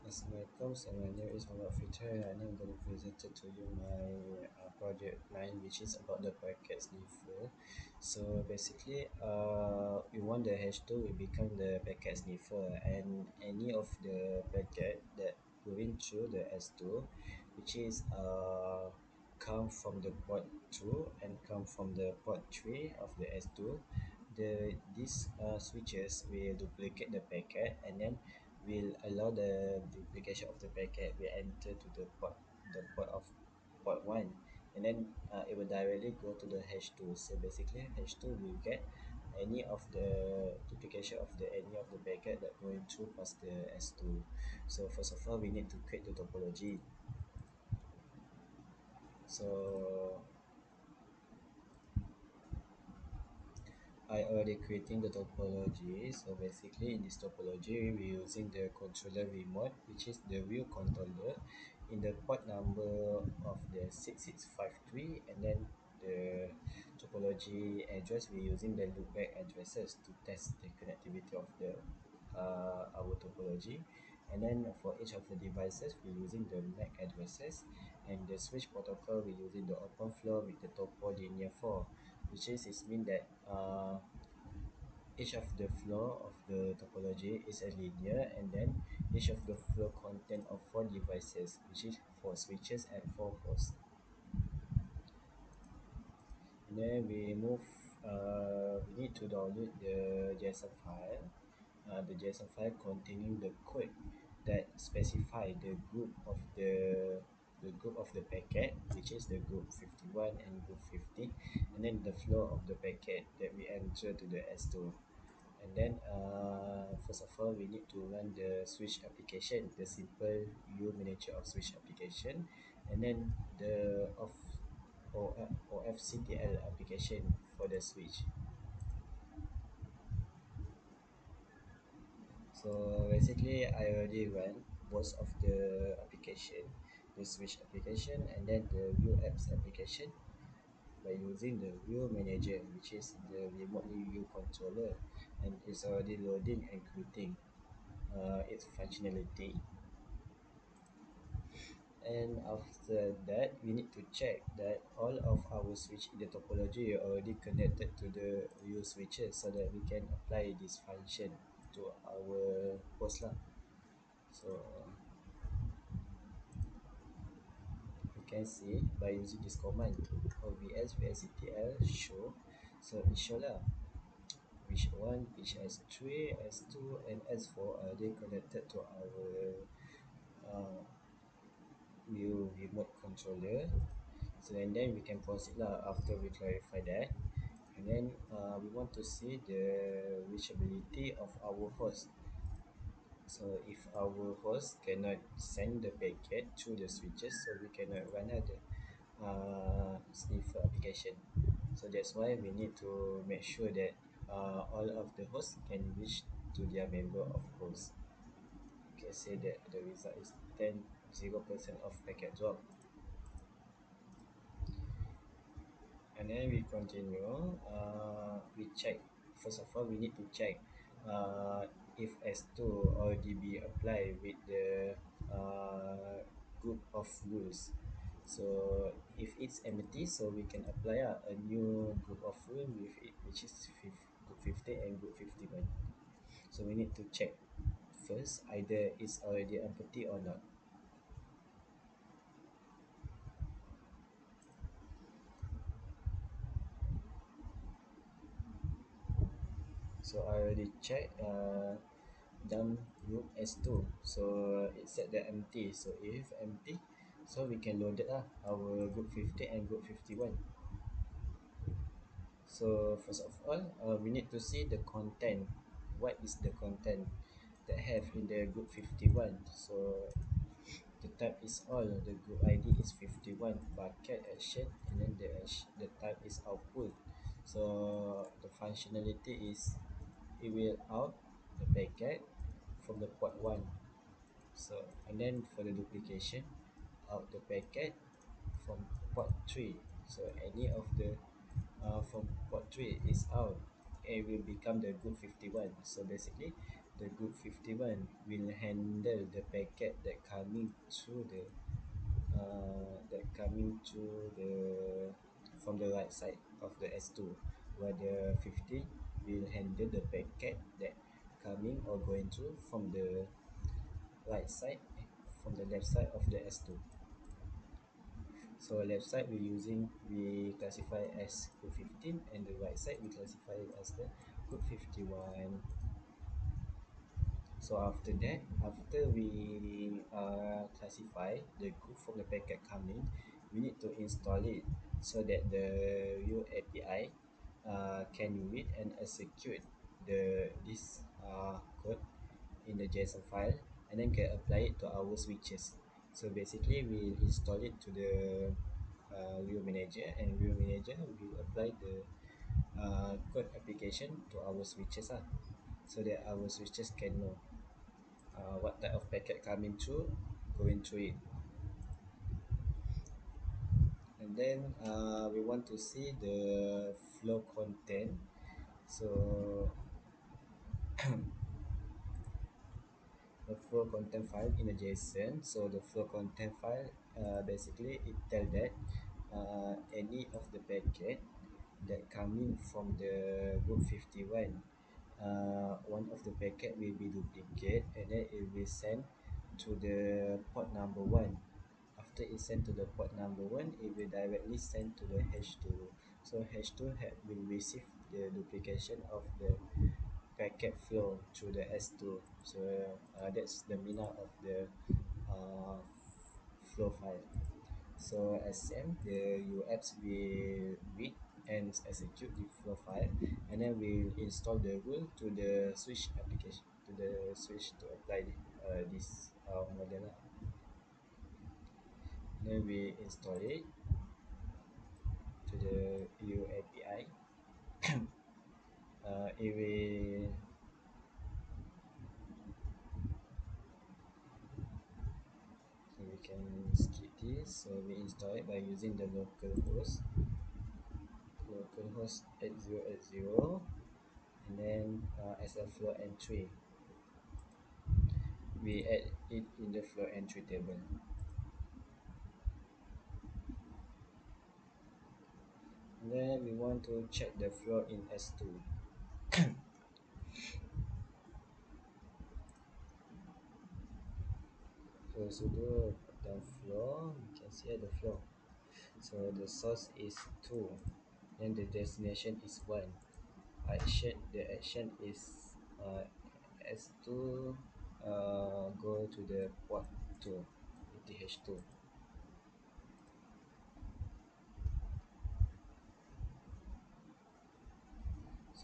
Assalamualaikum, so my name is Muhammad Fitra and I'm going to present to you my project line which is about the packet sniffer. So basically we want the hash2 will become the packet sniffer and any of the packet that going through the S2 which is come from the port 2 and come from the port 3 of the S2, these switches will duplicate the packet and then will allow the duplication of the packet will enter to the port of port 1, and then it will directly go to the H2. So basically H2 will get any of the duplication of the any of the packet that going through past the S2. So first of all we need to create the topology. So I already creating the topology. So basically in this topology we're using the controller remote which is the view controller in the port number of the 6653, and then the topology address we're using the loopback addresses to test the connectivity of the our topology, and then for each of the devices we're using the MAC addresses, and the switch protocol we're using the open flow with the topo linear 4, which is mean that each of the flow of the topology is a linear, and then each of the flow content of four devices which is four switches and four hosts. And then we need to download the JSON file, the JSON file containing the code that specify the group of the packet, which is the group 51 and group 50, and then the flow of the packet that we enter to the S2. And then first of all we need to run the switch application, the simple view manager of switch application, and then the OFCTL application for the switch. So basically I already run both of the application, the switch application and then the view apps application, by using the view manager which is the remotely view controller, and it's already loading and creating its functionality. And after that we need to check that all of our switch in the topology are already connected to the view switches so that we can apply this function to our host lah. So you can see by using this command ovs vsctl show, so it show lah which one, which S3, S2 and S4 are they connected to our uh, view remote controller. So and then we can proceed lah after we clarify that, and then we want to see the reachability of our host. So if our host cannot send the packet through the switches, so we cannot run the sniffer application. So that's why we need to make sure that all of the hosts can reach to their member of host. You can say that the result is 0% of packet drop. And then we continue. We check, first of all we need to check if S2 already be applied with the group of rules. So if it's empty, so we can apply a new group of rule with it, which is group 50 and group 51. So we need to check first either it's already empty or not. So I already checked dump group S2, so it said that empty. So if empty, so we can load it our group 50 and group 51. So first of all we need to see the content, what is the content that have in the group 51. So the type is all, the group ID is 51 bucket action, and then the type is output. So the functionality is it will out the packet from the port 1. So and then for the duplication, out the packet from port 3. So any of the from port 3 is out, it will become the group 51. So basically the group 51 will handle the packet that coming to the from the right side of the S2, while the 50 will handle the packet that coming or going to from the right side from the left side of the S2. So left side we classify as group 15, and the right side we classify as the group 51. So after that, after we classify the group from the packet coming, we need to install it so that the UAPI can read and execute this code in the JSON file, and then can apply it to our switches. So basically, we'll install it to the View Manager, and View Manager will apply the code application to our switches, so that our switches can know what type of packet coming through, going through it. And then we want to see the flow content. So the flow content file in a JSON. So the flow content file, basically it tell that any of the packet that coming from the group 51, one of the packet will be duplicate, and then it will send to the port number one. After it sent to the port number one, it will directly send to the H2. So H2 will receive the duplication of the packet flow through the S2. So that's the meaning of the uh, flow file. So as same, the UApps will read and execute the flow file, and then we'll install the rule to the switch application, to the switch to apply this model lah. Then we install it to the UAPI. It will So we can skip this. So we install it by using the localhost 8080, and then as a flow entry, we add it in the flow entry table. And then we want to check the flow in S2. So sudo down flow, you can see the flow. So the source is 2, then the destination is 1. The action is S2 go to the port 2, ETH2.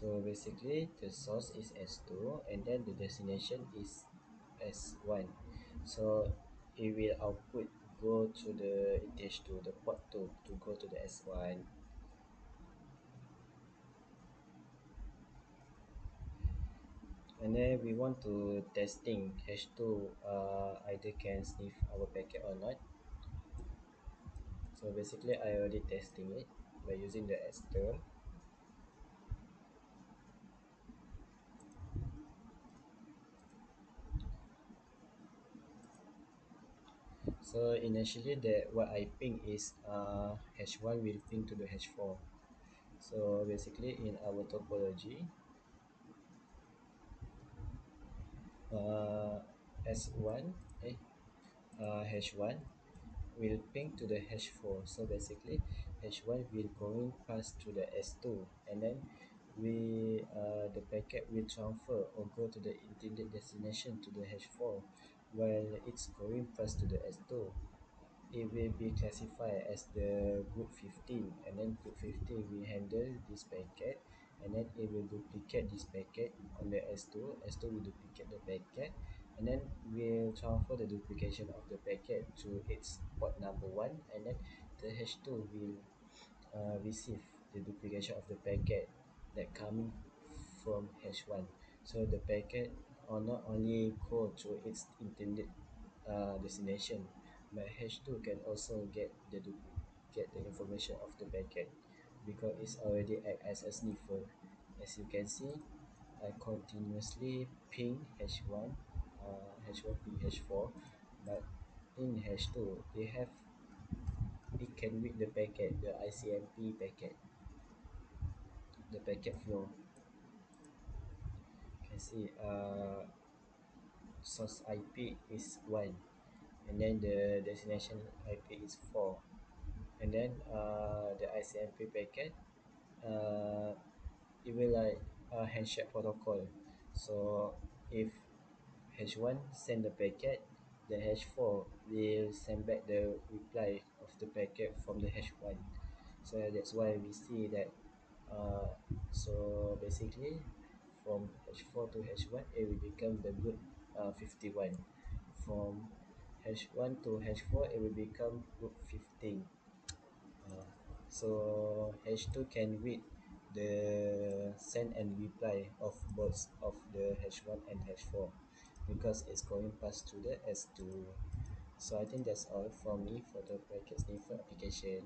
So basically the source is S2, and then the destination is S1. So it will output go to the ETH2, the port 2, to go to the S1. And then we want to testing H2 either can sniff our packet or not. So basically I already testing it by using the Esther. So initially what I ping is H1 will ping to the H4. So basically in our topology, uh, S1 H1 will ping to the H4. So basically H1 will going past to the S2, and then the packet will transfer or go to the intended destination to the H4, while it's going past to the S2. It will be classified as the group 15, and then group 15 will handle this packet, and then it will duplicate this packet on the S2. S2 will duplicate the packet, and then we'll transfer the duplication of the packet to its port number 1, and then the H2 will receive the duplication of the packet that coming from H1. So the packet will not only go to its intended destination, but H2 can also get the information of the packet, because it's already act as a sniffer. As you can see, I continuously ping H1, H1 ping H4, but in H2 they have it can read the packet, the ICMP packet, the packet flow. You can see source IP is 1, and then the destination IP is 4, and then the ICMP packet uh, it will like a handshake protocol. So if H1 send the packet, the H4 will send back the reply of the packet from the H1. So that's why we see that. Uh, so basically, from H4 to H1, it will become the good 51. From H1 to H4, it will become good 15. Uh, so H2 can read the send and reply of both of the H1 and H4 because it's going past to the S2. So I think that's all for me for the packet sniffer application.